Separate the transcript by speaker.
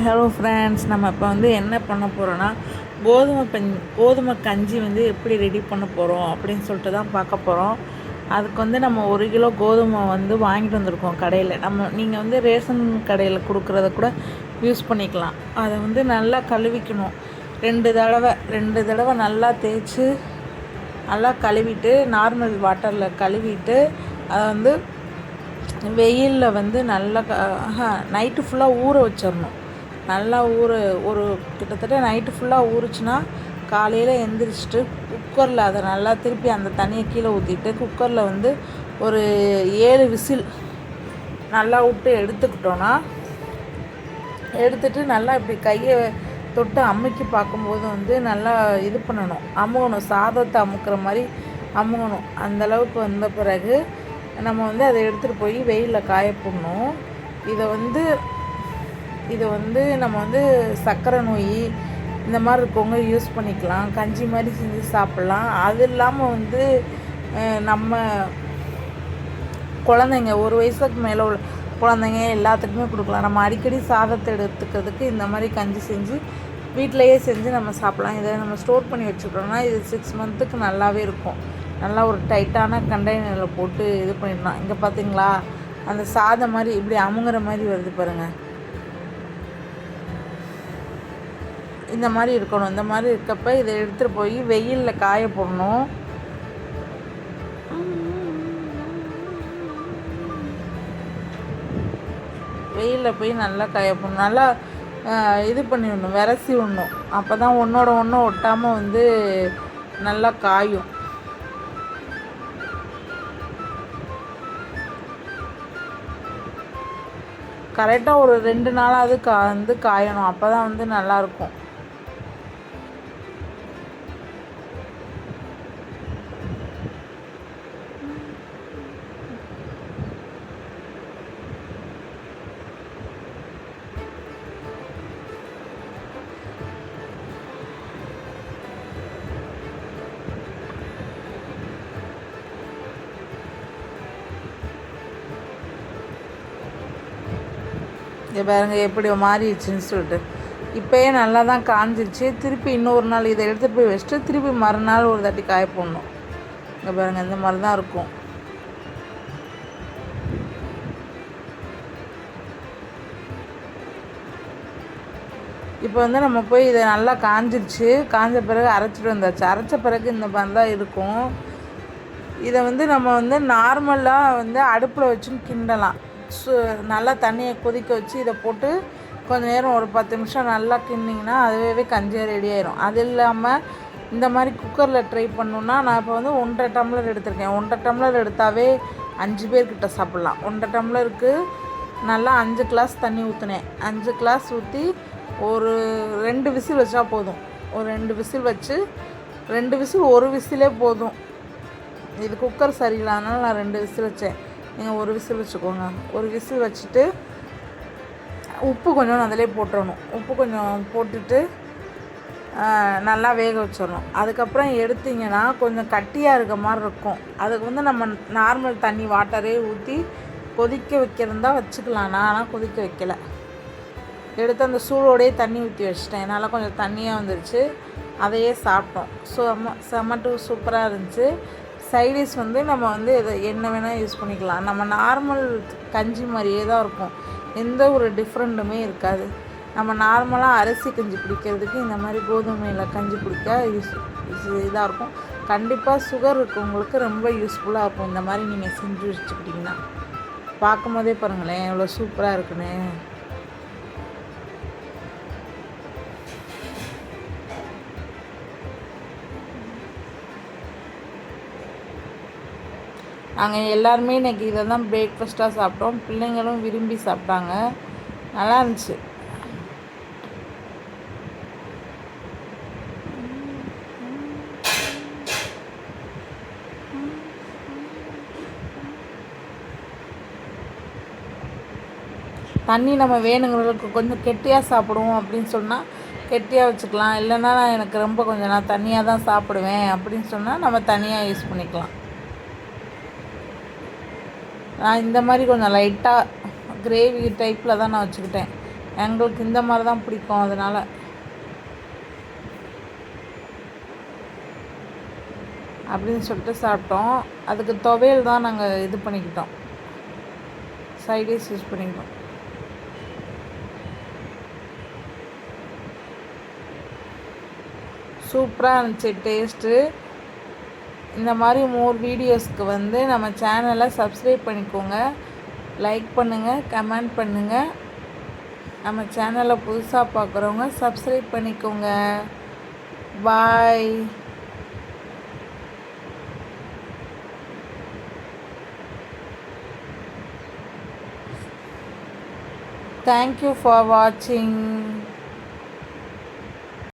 Speaker 1: Hello friends, நம்ம இப்போ என்ன பண்ண போகிறோன்னா கோதுமை கஞ்சி எப்படி ரெடி பண்ண போகிறோம் அப்படின்னு சொல்லிட்டு தான் பார்க்க போகிறோம். அதுக்கு நம்ம 1 கிலோ கோதுமை வாங்கிட்டு வந்திருக்கோம் கடையில். நீங்கள் ரேஷன் கடையில் கொடுக்குறத கூட யூஸ் பண்ணிக்கலாம். அதை நல்லா கழுவிக்கணும். 2 தடவை நல்லா தேய்ச்சி நல்லா கழுவிட்டு, நார்மல் வாட்டரில் கழுவிட்டு, அதை வெயிலில் நல்லா நைட்டு ஃபுல்லாக ஊற வச்சிடணும். நல்லா ஒரு கிட்டத்தட்ட நைட்டு ஃபுல்லாக ஊறுச்சுன்னா காலையில் எந்திரிச்சிட்டு குக்கரில் அதை நல்லா திருப்பி அந்த தண்ணியை கீழே ஊற்றிட்டு குக்கரில் ஒரு 7 விசில் நல்லா விட்டு எடுத்துக்கிட்டோன்னா, எடுத்துட்டு நல்லா இப்படி கையை தொட்டு அமுக்கி பார்க்கும்போது நல்லா இது பண்ணணும், அமுகணும். சாதத்தை அமுக்கிற மாதிரி அமுகணும். அந்தளவுக்கு வந்த பிறகு நம்ம அதை எடுத்துகிட்டு போய் வெயிலில் காய போடணும். இதை நம்ம சர்க்கரை நோய் இந்த மாதிரி இருக்கவங்க யூஸ் பண்ணிக்கலாம். கஞ்சி மாதிரி செஞ்சு சாப்பிட்லாம். அது இல்லாமல் நம்ம குழந்தைங்க 1 வயசுக்கு மேலே உள்ள குழந்தைங்க எல்லாத்துக்குமே கொடுக்கலாம். நம்ம அடிக்கடி சாதத்தை எடுத்துக்கிறதுக்கு இந்த மாதிரி கஞ்சி செஞ்சு வீட்டிலையே செஞ்சு நம்ம சாப்பிட்லாம். இதை நம்ம ஸ்டோர் பண்ணி வச்சுக்கிட்டோம்னா இது 6 மந்த்துக்கு நல்லாவே இருக்கும். நல்லா ஒரு டைட்டான கண்டெய்னரில் போட்டு இது பண்ணிடலாம். இங்கே பார்த்தீங்களா, அந்த சாதம் மாதிரி இப்படி அமுங்குற மாதிரி வருது பாருங்கள். இந்த மாதிரி இருக்கணும். இந்த மாதிரி இருக்கப்போ இதை எடுத்துகிட்டு போய் வெயிலில் காய போடணும். வெயிலில் போய் நல்லா காய போடணும். நல்லா இது பண்ணிடணும், விரசி விடணும். அப்போ தான் ஒன்றோட ஒன்று ஒட்டாமல் நல்லா காயும். கரெக்டாக ஒரு 2 நாளாவது காயணும். அப்போ தான் நல்லாயிருக்கும். இங்கே பாருங்கள் எப்படி மாறிடுச்சுன்னு சொல்லிட்டு. இப்போயே நல்லா தான் காஞ்சிருச்சு. திருப்பி இன்னொரு நாள் இதை எடுத்துகிட்டு போய் வச்சுட்டு திருப்பி மறுநாள் ஒரு தாட்டி காய போடணும். இங்கே பாருங்கள், இந்த மாதிரி தான் இருக்கும். இப்போ நம்ம போய் இதை நல்லா காஞ்சிருச்சு. காஞ்ச பிறகு அரைச்சிட்டு வந்தாச்சு. அரைச்ச பிறகு இந்த மாதிரி தான் இருக்கும். இதை நம்ம நார்மலாக அடுப்பில் வச்சுன்னு கிண்டலாம். நல்லா தண்ணியை கொதிக்க வச்சு இதை போட்டு கொஞ்சம் நேரம் ஒரு 10 நிமிஷம் நல்லா கிண்டிங்கன்னா அதுவே கஞ்சியாக ரெடி ஆயிரும். அது இல்லாமல் இந்த மாதிரி குக்கரில் ட்ரை பண்ணணுன்னா, நான் இப்போ 1.5 டம்ளர் எடுத்திருக்கேன். 1.5 டம்ளர் எடுத்தாவே 5 பேர்கிட்ட சாப்பிட்லாம். 1.5 டம்ளருக்கு நல்லா 5 கிளாஸ் தண்ணி ஊற்றினேன். 5 கிளாஸ் ஊற்றி ஒரு 2 விசில் வச்சா போதும். ஒரு 2 விசில் வச்சு 2 விசில் 1 விசிலே போதும். இது குக்கர் சரியில்லைனால நான் 2 விசில் வச்சேன். நீங்கள் 1 விசில் வச்சுக்கோங்க. 1 விசில் வச்சுட்டு உப்பு கொஞ்சம் அதிலே போட்டுடணும். உப்பு கொஞ்சம் போட்டுட்டு நல்லா வேக வச்சிடணும். அதுக்கப்புறம் எடுத்திங்கன்னா கொஞ்சம் கட்டியாக இருக்க மாதிரி இருக்கும். அதுக்கு நம்ம நார்மல் தண்ணி வாட்டரே ஊற்றி கொதிக்க வைக்கிறதா வச்சுக்கலாம். நான் ஆனால் கொதிக்க வைக்கலை. எடுத்து அந்த சூடோடையே தண்ணி ஊற்றி வச்சிட்டேன். நல்லா கொஞ்சம் தண்ணியாக வந்துருச்சு. அதையே சாப்பிட்டோம். செம்ம சூப்பராக இருந்துச்சு. சைடிஷ் நம்ம இதை என்ன வேணால் யூஸ் பண்ணிக்கலாம். நம்ம நார்மல் கஞ்சி மாதிரியே தான் இருக்கும். எந்த ஒரு டிஃப்ரெண்ட்டுமே இருக்காது. நம்ம நார்மலாக அரிசி கஞ்சி குடிக்கிறதுக்கு இந்த மாதிரி கோதுமையில் கஞ்சி குடிக்க இதாக இருக்கும். கண்டிப்பாக சுகர் இருக்கவங்களுக்கு ரொம்ப யூஸ்ஃபுல்லாக இருக்கும். இந்த மாதிரி நீங்கள் செஞ்சு வச்சுக்கிட்டிங்கன்னா பார்க்கும் போதே பாருங்களேன் எவ்வளோ சூப்பராக இருக்குன்னு. நாங்கள் எல்லாருமே இன்றைக்கி இதை தான் பிரேக்ஃபாஸ்ட்டாக சாப்பிட்டோம். பிள்ளைங்களும் விரும்பி சாப்பிட்டாங்க. நல்லா இருந்துச்சு. தண்ணி நம்ம வேணுங்கிறதுக்கு கொஞ்சம் கெட்டியாக சாப்பிடுவோம் அப்படின்னு சொன்னால் கெட்டியாக வச்சுக்கலாம். இல்லைன்னா எனக்கு ரொம்ப கொஞ்சம் நான் தண்ணியாக தான் சாப்பிடுவேன் அப்படின்னு சொன்னால் நம்ம தனியாக யூஸ் பண்ணிக்கலாம். நான் இந்த மாதிரி கொஞ்சம் லைட்டாக கிரேவி டைப்பில் தான் நான் வச்சுக்கிட்டேன். எங்களுக்கு இந்த மாதிரி தான் பிடிக்கும். அதனால் அப்படின்னு சொல்லிட்டு சாப்பிட்டோம். அதுக்கு துவையல் தான் நாங்கள் இது பண்ணிக்கிட்டோம், சைடிஷ் யூஸ் பண்ணிக்கிட்டோம். சூப்பராக இருந்துச்சு டேஸ்ட்டு. இந்த மாதிரி மோர் வீடியோஸ்க்கு வந்து நம்ம சேனலை சப்ஸ்கிரைப் பண்ணிக்கோங்க, லைக் பண்ணுங்கள், கமெண்ட் பண்ணுங்கள். நம்ம சேனலை புதுசாக பார்க்குறவங்க சப்ஸ்கிரைப் பண்ணிக்கோங்க. பாய். Thank you for watching.